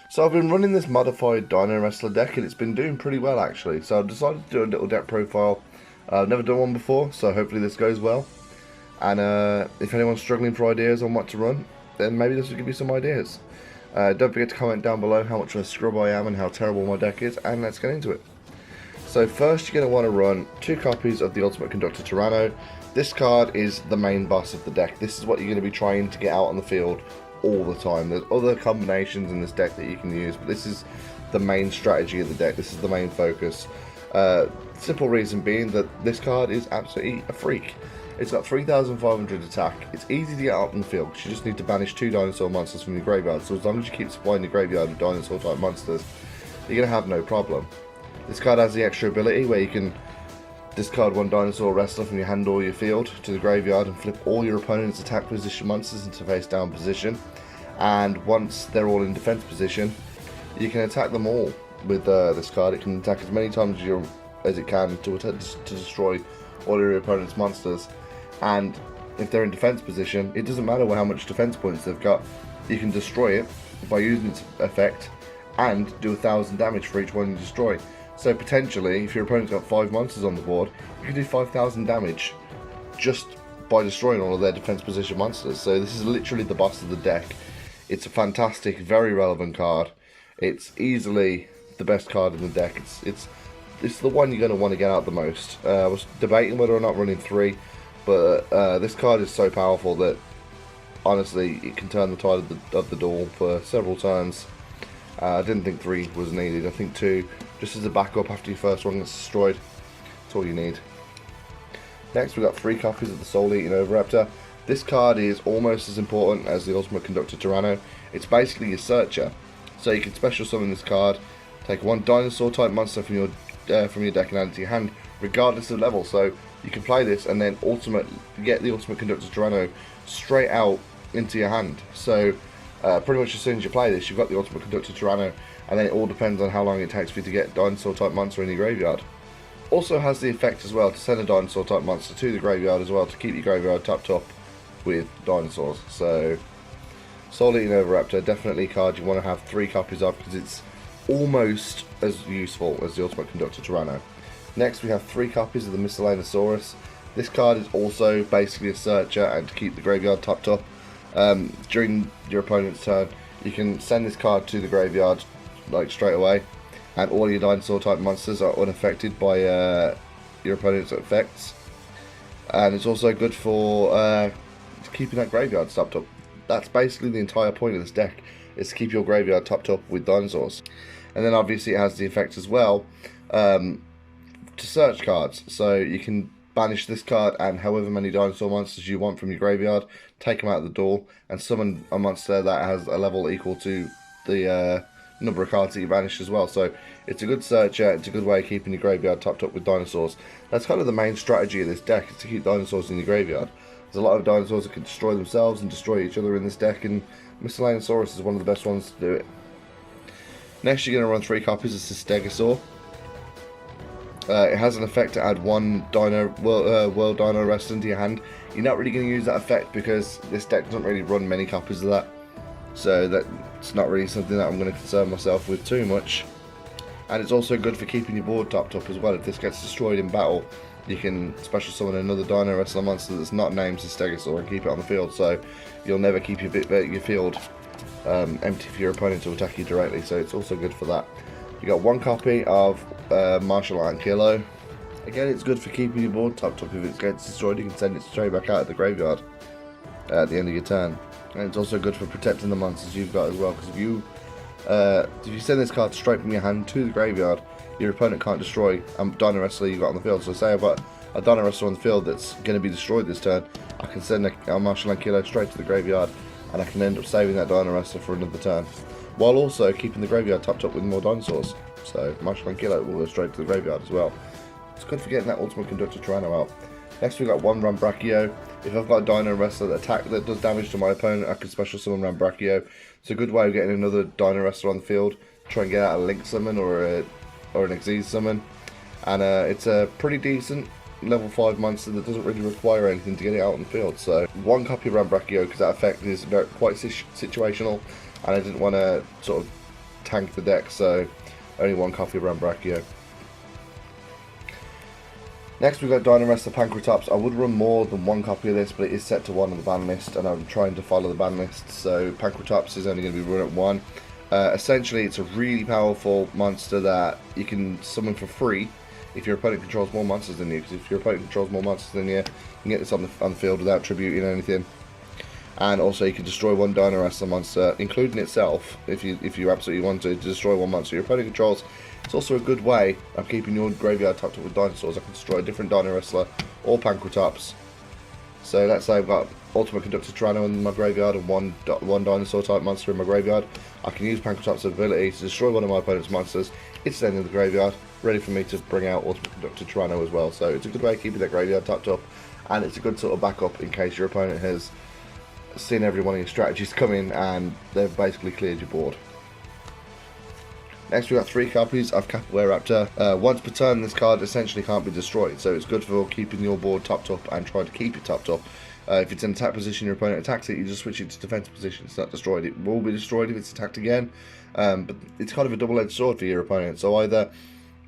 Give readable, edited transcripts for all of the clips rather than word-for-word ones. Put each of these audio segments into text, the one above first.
So I've been running this modified Dinowrestler deck and it's been doing pretty well actually. So I've decided to do a little deck profile. I've never done one before, so hopefully this goes well. And if anyone's struggling for ideas on what to run, then maybe this will give you some ideas. Don't forget to comment down below how much of a scrub I am and how terrible my deck is, and let's get into it. So first you're going to want to run 2 copies of the Ultimate Conductor Tyranno. This card is the main boss of the deck. This is what you're going to be trying to get out on the field all the time. There's other combinations in this deck that you can use, but this is the main strategy of the deck. This is the main focus. Simple reason being that this card is absolutely a freak. It's got 3,500 attack. It's easy to get out in the field because you just need to banish 2 dinosaur monsters from your graveyard. So as long as you keep supplying your graveyard with dinosaur type monsters, you're going to have no problem. This card has the extra ability where you can discard 1 dinosaur wrestler from your hand or your field to the graveyard and flip all your opponent's attack position monsters into face down position. And once they're all in defense position, you can attack them all with this card. It can attack as many times as it can to destroy all your opponent's monsters. And if they're in defense position, it doesn't matter how much defense points they've got. You can destroy it by using its effect and do 1,000 damage for each one you destroy. So potentially, if your opponent's got 5 monsters on the board, you can do 5,000 damage just by destroying all of their defense position monsters. So this is literally the boss of the deck. It's a fantastic, very relevant card. It's easily the best card in the deck. It's the one you're going to want to get out the most. I was debating whether or not running 3, but this card is so powerful that honestly it can turn the tide of the duel for several turns. I didn't think 3 was needed. I think 2, just as a backup after your first one gets destroyed. That's all you need. Next, we've got 3 copies of the Soul Eating Oviraptor. This card is almost as important as the Ultimate Conductor Tyranno. It's basically your searcher. So you can special summon this card, take 1 dinosaur type monster from your deck and add it to your hand, regardless of level. So you can play this and then get the Ultimate Conductor Tyranno straight out into your hand. So pretty much as soon as you play this, you've got the Ultimate Conductor Tyranno, and then it all depends on how long it takes for you to get dinosaur type monster in your graveyard. Also has the effect as well to send a dinosaur type monster to the graveyard as well to keep your graveyard topped up with dinosaurs. So Soul Eating Oviraptor, definitely a card you want to have 3 copies of because it's almost as useful as the Ultimate Conductor Tyranno. Next we have 3 copies of the Miscellaneousaurus. This card is also basically a searcher and to keep the graveyard topped up. During your opponent's turn, you can send this card to the graveyard like straight away, and all your dinosaur type monsters are unaffected by your opponent's effects. And it's also good for keeping that graveyard topped up. That's basically the entire point of this deck, is to keep your graveyard topped up with dinosaurs. And then obviously it has the effect as well to search cards, so you can banish this card and however many dinosaur monsters you want from your graveyard, take them out of the door and summon a monster that has a level equal to the number of cards that you banished as well. So it's a good searcher, it's a good way of keeping your graveyard topped up with dinosaurs. That's kind of the main strategy of this deck, is to keep dinosaurs in your graveyard. There's a lot of dinosaurs that can destroy themselves and destroy each other in this deck, and Miscellaneousaurus is one of the best ones to do it. Next you're going to run 3 copies of Stegosaur. It has an effect to add 1 World Dino Wrestler into your hand. You're not really going to use that effect because this deck doesn't really run many copies of that. So that's not really something that I'm going to concern myself with too much. And it's also good for keeping your board topped up as well. If this gets destroyed in battle, you can special summon another Dino Wrestler monster that's not named Stegosaur and keep it on the field. So you'll never keep your field empty for your opponent to attack you directly. So it's also good for that. You got 1 copy of Martial Art Kilo. Again, it's good for keeping your board topped up. If it gets destroyed, you can send it straight back out of the graveyard at the end of your turn. And it's also good for protecting the monsters you've got as well, because if you send this card straight from your hand to the graveyard, your opponent can't destroy a Dino Wrestler you've got on the field. So say I've got a Dino Wrestler on the field that's going to be destroyed this turn, I can send a Martial Art Kilo straight to the graveyard, and I can end up saving that Dino Wrestler for another turn, while also keeping the graveyard topped up with more dinosaurs. So Martial Art Kilo will go straight to the graveyard as well. It's good for getting that Ultimate Conductor Tyranno out. Next we've got 1 Rambrachio. If I've got a Dino Wrestler that does damage to my opponent, I can special summon Rambrachio. It's a good way of getting another Dino Wrestler on the field. Try and get out a Link summon or an Xyz summon. And it's a pretty decent level 5 monster that doesn't really require anything to get it out on the field. So 1 copy of Rambrachio, because that effect is quite situational, and I didn't want to sort of tank the deck, so only one copy of Rambrachio. Next we've got Dinowrestler Pankratops. I would run more than one copy of this, but it is set to 1 on the ban list, and I'm trying to follow the ban list, so Pankratops is only going to be run at 1. Essentially, it's a really powerful monster that you can summon for free if your opponent controls more monsters than you, because if your opponent controls more monsters than you, you can get this on the field without tributing anything. And also you can destroy one Dinowrestler monster, including itself, if you absolutely want to destroy one monster your opponent controls. It's also a good way of keeping your graveyard topped up with dinosaurs. I can destroy a different Dinowrestler or Pankratops. So let's say I've got Ultimate Conductor Tyranno in my graveyard and one dinosaur type monster in my graveyard. I can use Pankratops' ability to destroy one of my opponent's monsters. It's then in the graveyard, ready for me to bring out Ultimate Conductor Tyranno as well. So it's a good way of keeping that graveyard topped up, and it's a good sort of backup in case your opponent has seen every one of your strategies come in and they've basically cleared your board. Next we've got 3 copies of Capyware. Once per turn this card essentially can't be destroyed, so it's good for keeping your board topped up and trying to keep it topped up. If it's in attack position, your opponent attacks it, you just switch it to defensive position. It's not destroyed. It will be destroyed if it's attacked again, but it's kind of a double-edged sword for your opponent. So either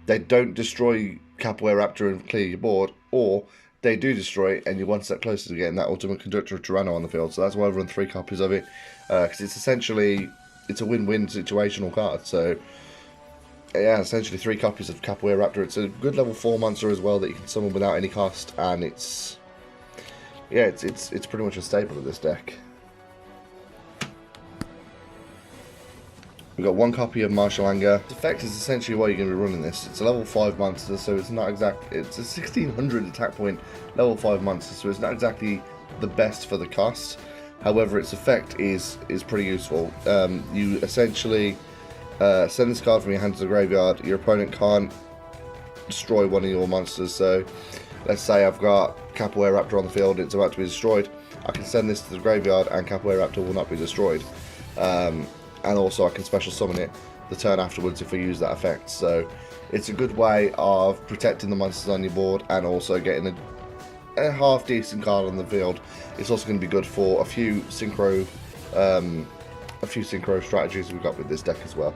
they don't destroy Capyware and clear your board, or they do destroy it and you're one step closer to getting that Ultimate Conductor of Tyranno on the field. So that's why I've run 3 copies of it, because it's essentially, it's a win-win situational card. So yeah, essentially 3 copies of Capyware. It's a good level 4 monster as well that you can summon without any cost, and it's pretty much a staple of this deck. We've got 1 copy of Martial Anger. Its effect is essentially why you're going to be running this. It's a level 5 monster, so it's not exact. It's a 1600 attack point level 5 monster, so it's not exactly the best for the cost. However, its effect is pretty useful. You essentially send this card from your hand to the graveyard. Your opponent can't destroy one of your monsters. So let's say I've got Capyware on the field, it's about to be destroyed. I can send this to the graveyard and Capyware will not be destroyed. And also I can special summon it the turn afterwards if I use that effect. So it's a good way of protecting the monsters on your board and also getting a half decent card on the field. It's also going to be good for a few synchro strategies we've got with this deck as well.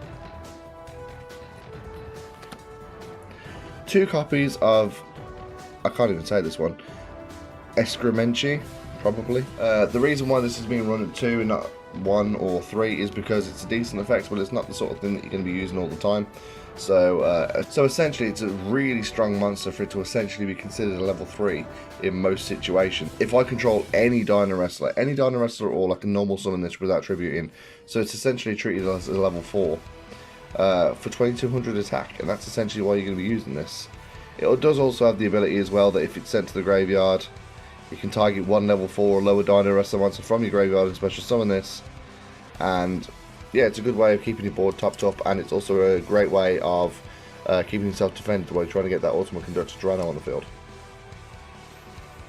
2 copies of, I can't even say this one, Excrementi, probably. The reason why this is being run at 2 and not 1 or 3 is because it's a decent effect, but it's not the sort of thing that you're going to be using all the time. So essentially it's a really strong monster for it to essentially be considered a level 3 in most situations. If I control any Dinowrestler at all, I can normal summon this without tributing. So it's essentially treated as a level 4 for 2200 attack, and that's essentially why you're going to be using this. It does also have the ability as well that if it's sent to the graveyard, you can target 1 level 4 or lower Dinowrestler monster from your graveyard and special summon this. And yeah, it's a good way of keeping your board topped up, and it's also a great way of keeping yourself defended while you're trying to get that Ultimate Conductor Tyranno on the field.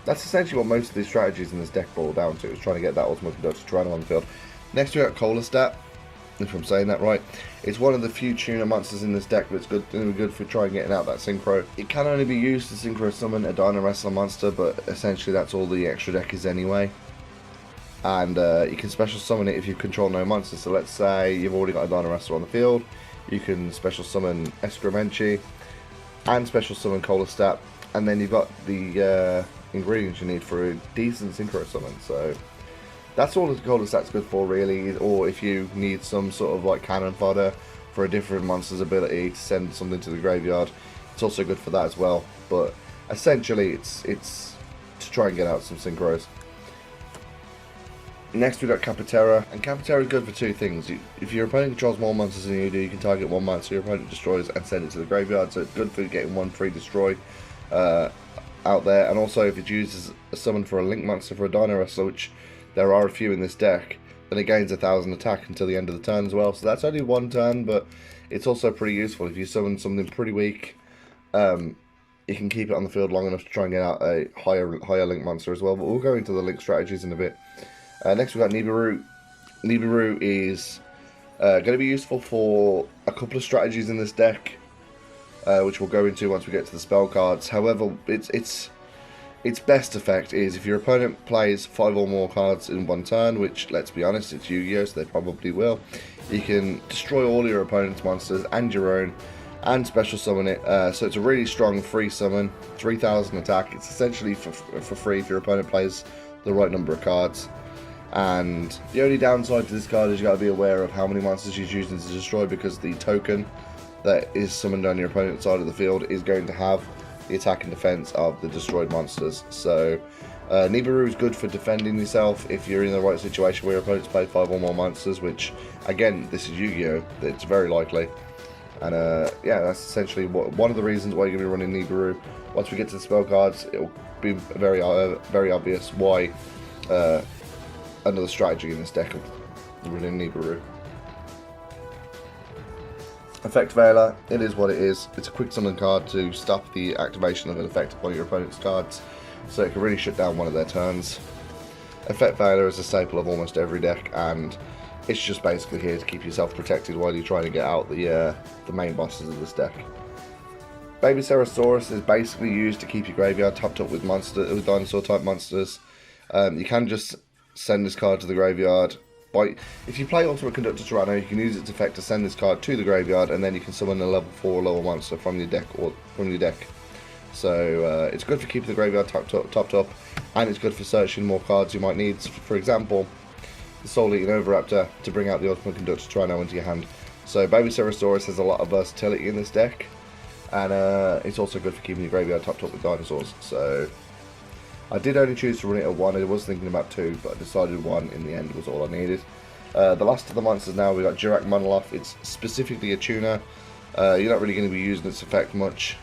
That's essentially what most of these strategies in this deck boil down to, is trying to get that Ultimate Conductor Tyranno on the field. Next we got Colastat, if I'm saying that right. It's one of the few tuner monsters in this deck that's going to be good for trying getting out that synchro. It can only be used to synchro summon a Dinowrestler monster, but essentially that's all the extra deck is anyway. And you can special summon it if you control no monsters. So let's say you've already got a Dinowrestler on the field, you can special summon Excrementi and special summon Colastat, and then you've got the ingredients you need for a decent synchro summon. So that's all the Colastat's good for really, or if you need some sort of like cannon fodder for a different monster's ability to send something to the graveyard, it's also good for that as well. But essentially it's to try and get out some synchros. Next we got Capiterra, and Capiterra is good for 2 things. If your opponent controls more monsters than you do, you can target 1 monster your opponent destroys and send it to the graveyard, so it's good for getting 1 free destroy out there. And also if it uses a summon for a link monster for a Dinowrestler, which there are a few in this deck, then it gains 1000 attack until the end of the turn as well. So that's only 1 turn, but it's also pretty useful. If you summon something pretty weak, you can keep it on the field long enough to try and get out a higher link monster as well. But we'll go into the link strategies in a bit. Next we've got Nibiru. Nibiru is going to be useful for a couple of strategies in this deck, which we'll go into once we get to the spell cards. However, it's its best effect is if your opponent plays 5 or more cards in one turn, which, let's be honest, it's Yu-Gi-Oh, so they probably will. You can destroy all your opponent's monsters and your own, and special summon it. So it's a really strong free summon, 3000 attack. It's essentially for free if your opponent plays the right number of cards. And the only downside to this card is you got to be aware of how many monsters you're choosing to destroy, because the token that is summoned on your opponent's side of the field is going to have the attack and defense of the destroyed monsters. So Nibiru is good for defending yourself if you're in the right situation where your opponent's played 5 or more monsters, which, again, this is Yu-Gi-Oh, it's very likely. And yeah, that's essentially one of the reasons why you're going to be running Nibiru. Once we get to the spell cards, it will be very obvious why another strategy in this deck of running Nibiru. Effect Veiler, it is what it is. It's a quick summon card to stop the activation of an effect upon your opponent's cards, so it can really shut down one of their turns. Effect Veiler is a staple of almost every deck, and it's just basically here to keep yourself protected while you're trying to get out the main bosses of this deck. Baby Ceresaurus is basically used to keep your graveyard topped up with dinosaur type monsters. You can just send this card to the graveyard. If you play Ultimate Conductor Tyranno, you can use its effect to send this card to the graveyard, and then you can summon a level 4 or lower monster from your deck. So it's good for keeping the graveyard topped up, and it's good for searching more cards you might need. For example, the Soul Eating Oviraptor to bring out the Ultimate Conductor Tyranno into your hand. So Baby Ceresaurus has a lot of versatility in this deck, and it's also good for keeping your graveyard topped up with dinosaurs. So I did only choose to run it at 1. I was thinking about 2, but I decided 1 in the end was all I needed. The last of the monsters now, we got Dirac Monoloth. It's specifically a tuner. You're not really going to be using its effect much,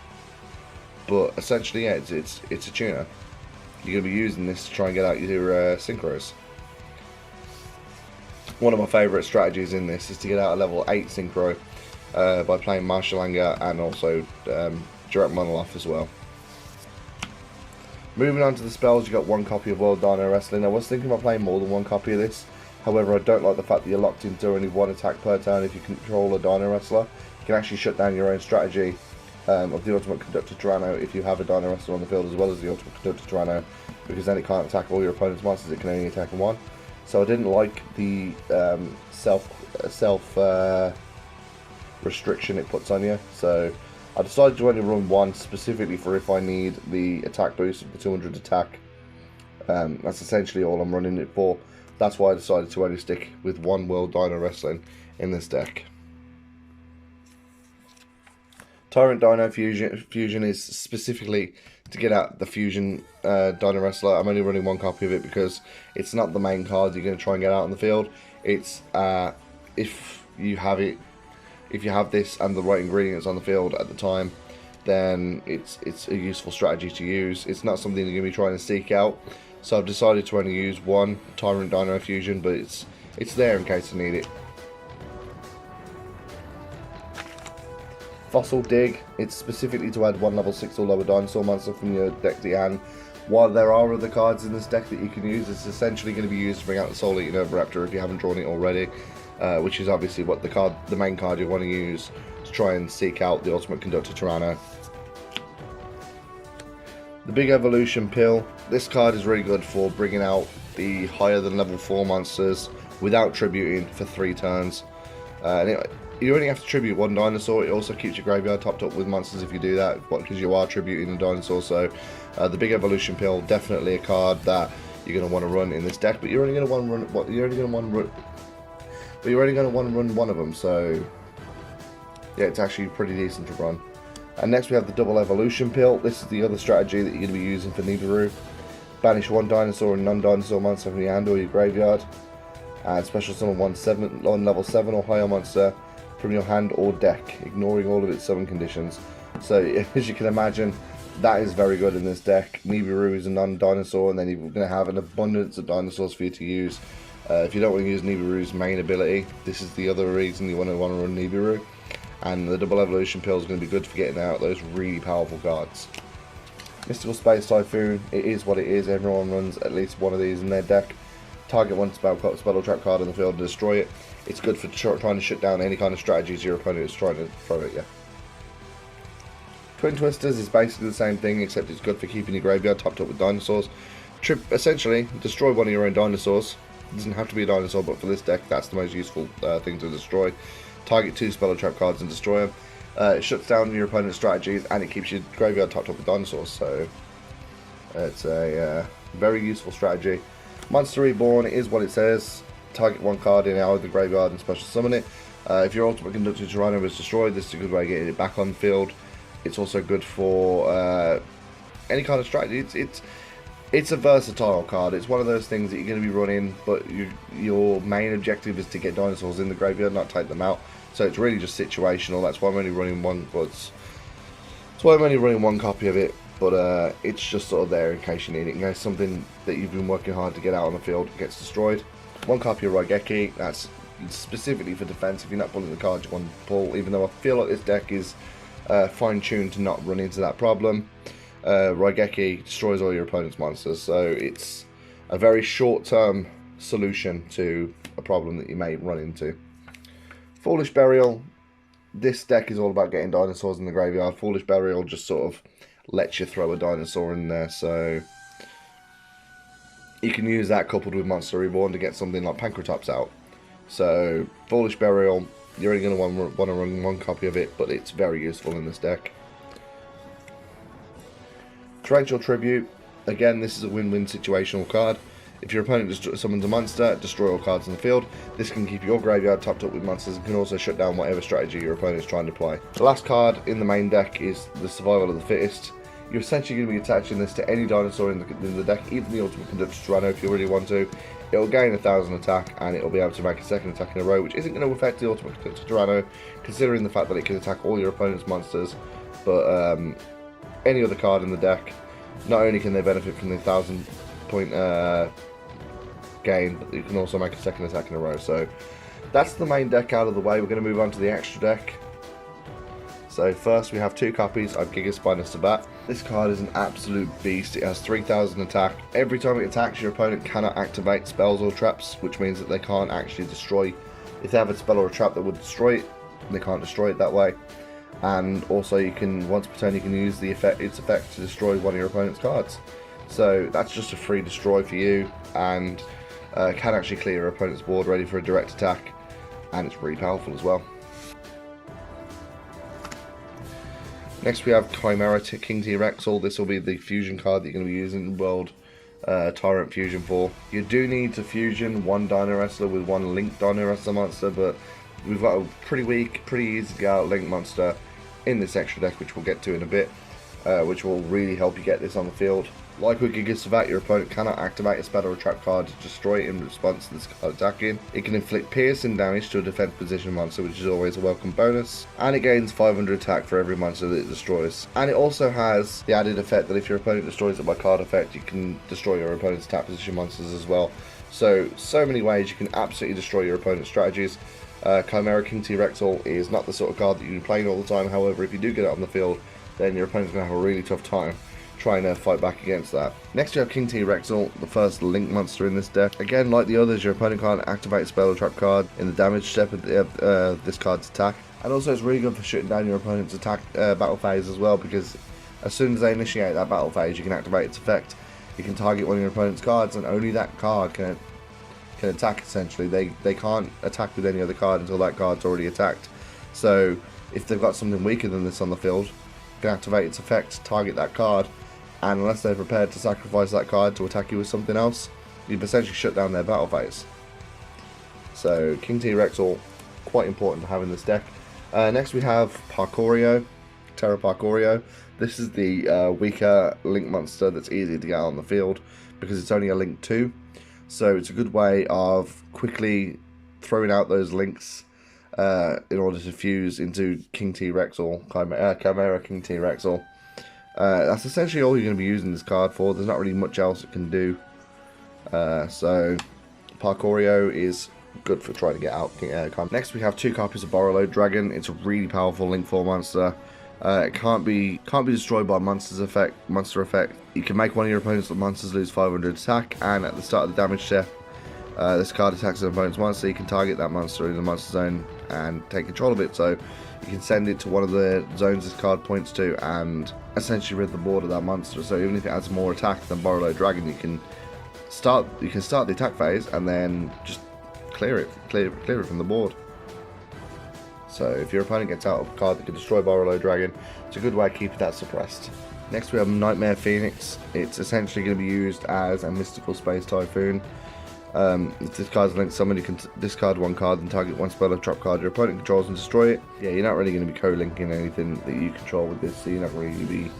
but essentially, yeah, it's a tuner. You're going to be using this to try and get out your synchros. One of my favourite strategies in this is to get out a level 8 synchro by playing Marshalanger and also Dirac Monoloth as well. Moving on to the spells, you got 1 copy of World Dinowrestler. I was thinking about playing more than 1 copy of this. However, I don't like the fact that you're locked into only 1 attack per turn if you control a Dinowrestler. You can actually shut down your own strategy of the Ultimate Conductor Tyranno if you have a Dinowrestler on the field, as well as the Ultimate Conductor Tyranno, because then it can't attack all your opponent's monsters, it can only attack 1. So I didn't like the self restriction it puts on you. So I decided to only run 1 specifically for if I need the attack boost of the 200 attack. That's essentially all I'm running it for. That's why I decided to only stick with 1 World Dinowrestling in this deck. Tyrant Dino Fusion is specifically to get out the Fusion Dinowrestler. I'm only running 1 copy of it because it's not the main card you're going to try and get out on the field. It's if you have this and the right ingredients on the field at the time, then it's a useful strategy to use. It's not something you're going to be trying to seek out. So I've decided to only use 1 Tyrant Dino Fusion, but it's there in case I need it. Fossil Dig, it's specifically to add 1 level 6 or lower dinosaur monster from your deck to your hand. While there are other cards in this deck that you can use, it's essentially going to be used to bring out the Soul Eating Oviraptor if you haven't drawn it already, which is obviously what the main card you want to use to try and seek out the Ultimate Conductor Tyranno. The Big Evolution Pill, this card is really good for bringing out the higher than level 4 monsters without tributing for 3 turns. You only have to tribute 1 dinosaur. It also keeps your graveyard topped up with monsters if you do that, because you are tributing a dinosaur. So the Big Evolution Pill, definitely a card that you're going to want to run in this deck, but you're only going to want to run 1 of them. So yeah, it's actually pretty decent to run. And next we have the Double Evolution Pill. This is the other strategy that you're going to be using for Nibiru. Banish 1 dinosaur and non-dinosaur monster from your hand or your graveyard, and special summon 1 level 7 or higher monster from your hand or deck, ignoring all of its summon conditions. So as you can imagine, that is very good in this deck. Nibiru is a non-dinosaur, and then you're going to have an abundance of dinosaurs for you to use. If you don't want to use Nibiru's main ability, this is the other reason you want to run Nibiru. And the Double Evolution Pill is going to be good for getting out those really powerful cards. Mystical Space Typhoon, it is what it is. Everyone runs at least 1 of these in their deck. Target 1 spell or trap card on the field and destroy it. It's good for trying to shut down any kind of strategies your opponent is trying to throw at you. Twin Twisters is basically the same thing, except it's good for keeping your graveyard topped up with dinosaurs. Essentially, destroy one of your own dinosaurs. It doesn't have to be a dinosaur, but for this deck, that's the most useful thing to destroy. Target 2 spell or trap cards and destroy them. It shuts down your opponent's strategies, and it keeps your graveyard topped up with dinosaurs, so it's a very useful strategy. Monster Reborn is what it says. Target one card in out of the graveyard and special summon it. If your Ultimate Conductor Tyranno is destroyed, this is a good way of getting it back on the field. It's also good for any kind of strategy. It's a versatile card. It's one of those things that you're going to be running, but your main objective is to get dinosaurs in the graveyard, not take them out. So it's really just situational. That's why I'm only running one. That's why I'm only running one copy of it. But it's just sort of there in case you need it. In case something that you've been working hard to get out on the field gets destroyed. One copy of Raigeki. That's specifically for defense. If you're not pulling the cards you want to pull, even though I feel like this deck is fine-tuned to not run into that problem. Raigeki destroys all your opponent's monsters, so it's a very short-term solution to a problem that you may run into. Foolish Burial. This deck is all about getting dinosaurs in the graveyard. Foolish Burial just sort of lets you throw a dinosaur in there, so you can use that coupled with Monster Reborn to get something like Pancratops out. So Foolish Burial, you're only going to want to run one copy of it, but it's very useful in this deck. Torrential Tribute. Again, this is a win-win situational card. If your opponent summons a monster, destroy all cards in the field. This can keep your graveyard topped up with monsters and can also shut down whatever strategy your opponent is trying to play. The last card in the main deck is the Survival of the Fittest. You're essentially going to be attaching this to any dinosaur in the deck, even the Ultimate Conductor Tyranno if you really want to. It'll gain 1000 attack, and it'll be able to make a second attack in a row, which isn't going to affect the Ultimate Conductor Tyranno, considering the fact that it can attack all your opponent's monsters. But any other card in the deck, not only can they benefit from the 1000 point gain, but you can also make a second attack in a row. So that's the main deck out of the way. We're going to move on to the extra deck. So first we have 2 copies of Giga Spina Sabat. This card is an absolute beast. It has 3000 attack. Every time it attacks, your opponent cannot activate spells or traps, which means that they can't actually destroy. If they have a spell or a trap that would destroy it, they can't destroy it that way. And also you can, once per turn, you can use its effect to destroy one of your opponent's cards. So that's just a free destroy for you, and can actually clear your opponent's board ready for a direct attack, and it's really powerful as well. Next we have Chimera King T-Rexel. This will be the fusion card that you're going to be using World Tyrant Fusion for. You do need to fusion one Dinowrestler with one linked Dinowrestler monster, but we've got a pretty weak, pretty easy to get out linked monster in this extra deck, which we'll get to in a bit, which will really help you get this on the field. Like with Giga Sabat, your opponent cannot activate a spell or a trap card to destroy it in response to this card attacking. It can inflict piercing damage to a defense position monster, which is always a welcome bonus, and it gains 500 attack for every monster that it destroys. And it also has the added effect that if your opponent destroys it by card effect, you can destroy your opponent's attack position monsters as well. So many ways you can absolutely destroy your opponent's strategies. Chimera King T-Rexel is not the sort of card that you're playing all the time. However, if you do get it on the field, then your opponent's going to have a really tough time trying to fight back against that. Next you have King T-Rexel, the first link monster in this deck. Again, like the others, your opponent can't activate a spell or trap card in the damage step of this card's attack. And also it's really good for shutting down your opponent's attack battle phase as well, because as soon as they initiate that battle phase, you can activate its effect. You can target one of your opponent's cards, and only that card can attack essentially. They can't attack with any other card until that card's already attacked. So if they've got something weaker than this on the field, you can activate its effect, target that card, and unless they're prepared to sacrifice that card to attack you with something else, you've essentially shut down their battle phase. So King T-Rexel, quite important to have in this deck. Next we have Parkourio, Terra Parkourio. This is the weaker link monster that's easy to get on the field because it's only a link 2. So it's a good way of quickly throwing out those links in order to fuse into King T-Rexel, Chimera King T-Rexel. That's essentially all you're going to be using this card for. There's not really much else it can do. So Parkourio is good for trying to get out. Next we have 2 copies of Borrowload Dragon. It's a really powerful link 4 monster. It can't be destroyed by monster effect. You can make one of your opponent's monsters lose 500 attack, and at the start of the damage step, This card attacks an opponent's monster. You can target that monster in the monster zone and take control of it. So you can send it to one of the zones this card points to and essentially rid the board of that monster. So even if it has more attack than Borrowed Dragon, you can start the attack phase and then just clear it from the board. So if your opponent gets out of a card that can destroy Borrowed Dragon, it's a good way of keeping that suppressed. Next we have Nightmare Phoenix. It's essentially going to be used as a mystical space typhoon. If this card's linked, somebody can discard one card and target one spell or trap card your opponent controls and destroy it. Yeah, you're not really going to be co-linking anything that you control with this, so you're not really going to be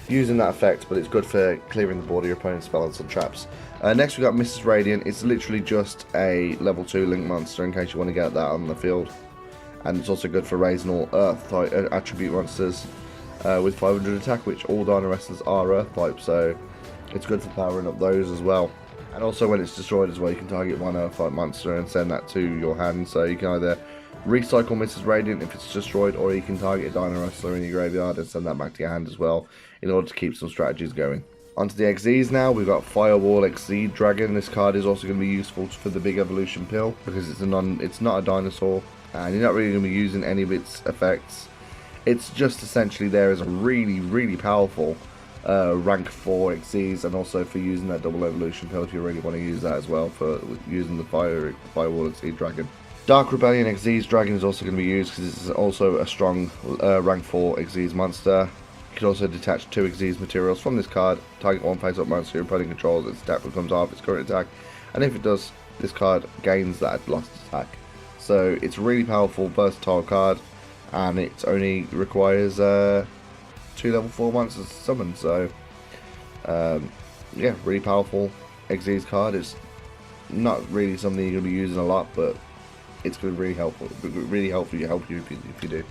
using that effect, but it's good for clearing the board of your opponent's spells and traps. Next we got Mrs. Radiant. It's literally just a level 2 link monster in case you want to get that on the field. And it's also good for raising all Earth type attribute monsters with 500 attack, which all Dinowrestlers are Earth type, so it's good for powering up those as well. And also when it's destroyed as well, you can target one Earth type monster and send that to your hand, so you can either recycle Mrs. Radiant if it's destroyed, or you can target a Dinowrestler in your graveyard and send that back to your hand as well, in order to keep some strategies going. Onto the XZs now. We've got Firewall XZ Dragon. This card is also going to be useful for the big evolution pill, because it's not a dinosaur, and you're not really going to be using any of its effects. It's just essentially there as a really powerful rank 4 XZs, and also for using that double evolution pill if you really want to use that as well, for using the Firewall XZ Dragon. Dark Rebellion XZ's Dragon is also going to be used because it's also a strong rank 4 XZ's monster. You can also detach 2 XZ's materials from this card, target one face-up monster your opponent controls, its attack becomes half its current attack, and if it does, this card gains that lost attack. So it's a really powerful, versatile card, and it only requires 2 level 4 monsters to summon, so yeah, really powerful XZ's card. It's not really something you're going to be using a lot, but it's going to be really helpful if you do.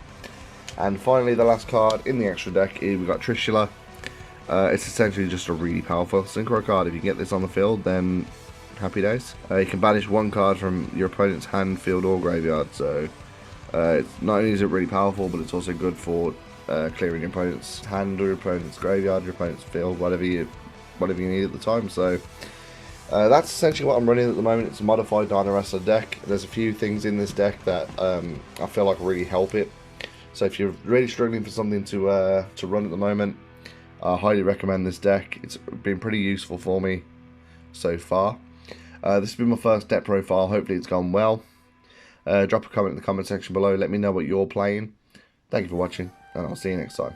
And finally, the last card in the extra deck, we've got Trishula. It's essentially just a really powerful synchro card. If you can get this on the field, then happy days. You can banish one card from your opponent's hand, field, or graveyard. So it's not only is it really powerful, but it's also good for clearing your opponent's hand or your opponent's graveyard, your opponent's field, whatever you need at the time. So that's essentially what I'm running at the moment. It's a modified Dinowrestler deck. There's a few things in this deck that I feel like really help it. So if you're really struggling for something to run at the moment, I highly recommend this deck. It's been pretty useful for me so far. This has been my first deck profile. Hopefully it's gone well. Drop a comment in the comment section below. Let me know what you're playing. Thank you for watching, and I'll see you next time.